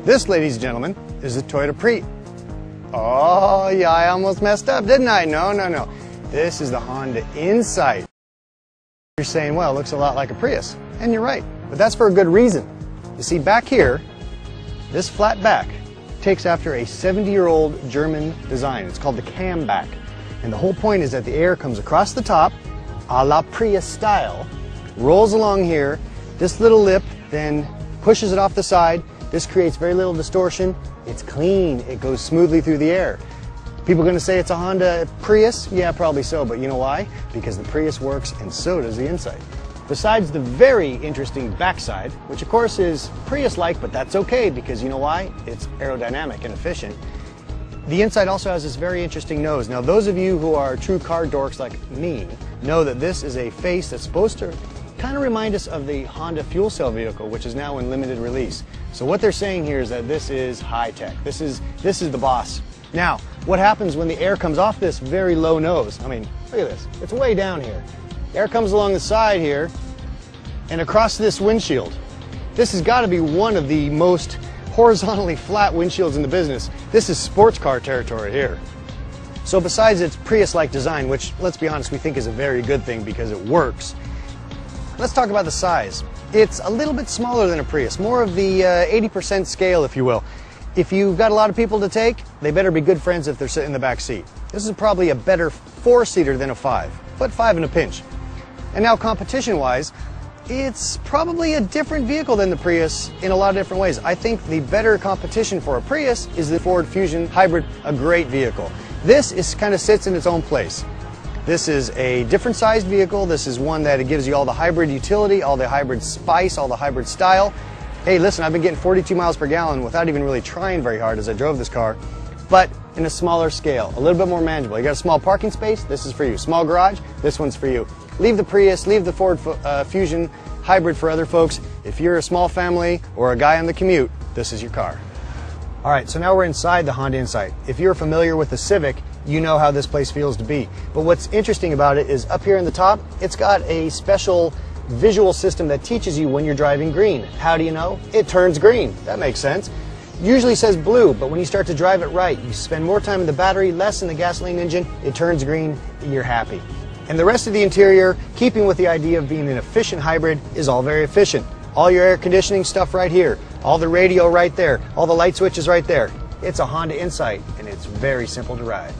This, ladies and gentlemen, is the Toyota Prius. Oh, yeah, I almost messed up, didn't I? No. This is the Honda Insight. You're saying, well, it looks a lot like a Prius. And you're right, but that's for a good reason. You see, back here, this flat back takes after a 70-year-old German design. It's called the cam back. And the whole point is that the air comes across the top, a la Prius style, rolls along here. This little lip then pushes it off the side. This creates very little distortion. It's clean. It goes smoothly through the air. People are going to say it's a Honda Prius? Yeah, probably so, but you know why? Because the Prius works and so does the Insight. Besides the very interesting backside, which of course is Prius-like, but that's okay because you know why? It's aerodynamic and efficient. The Insight also has this very interesting nose. Now, those of you who are true car dorks like me know that this is a face that's supposed to kind of remind us of the Honda fuel cell vehicle, which is now in limited release. So what they're saying here is that this is high tech. This is the boss. Now, what happens when the air comes off this very low nose? I mean, look at this. It's way down here. Air comes along the side here and across this windshield. This has got to be one of the most horizontally flat windshields in the business. This is sports car territory here. So besides its Prius-like design, which, let's be honest, we think is a very good thing because it works, let's talk about the size. It's a little bit smaller than a Prius, more of the 80% scale, if you will. If you've got a lot of people to take, they better be good friends if they're sitting in the back seat. This is probably a better 4-seater than a 5, but 5 in a pinch. And now competition-wise, it's probably a different vehicle than the Prius in a lot of different ways. I think the better competition for a Prius is the Ford Fusion Hybrid, a great vehicle. This kind of sits in its own place. This is a different sized vehicle. This is one that it gives you all the hybrid utility, all the hybrid spice, all the hybrid style. Hey, listen, I've been getting 42 miles per gallon without even really trying very hard as I drove this car, but in a smaller scale, a little bit more manageable. You got a small parking space, this is for you. Small garage, this one's for you. Leave the Prius, leave the Ford Fusion Hybrid for other folks. If you're a small family or a guy on the commute, this is your car. All right, so now we're inside the Honda Insight. If you're familiar with the Civic, you know how this place feels to be. But what's interesting about it is up here in the top, it's got a special visual system that teaches you when you're driving green. How do you know? It turns green. That makes sense. Usually says blue, but when you start to drive it right, you spend more time in the battery, less in the gasoline engine, it turns green, you're happy. And the rest of the interior, keeping with the idea of being an efficient hybrid, is all very efficient. All your air conditioning stuff right here, all the radio right there, all the light switches right there. It's a Honda Insight, and it's very simple to ride.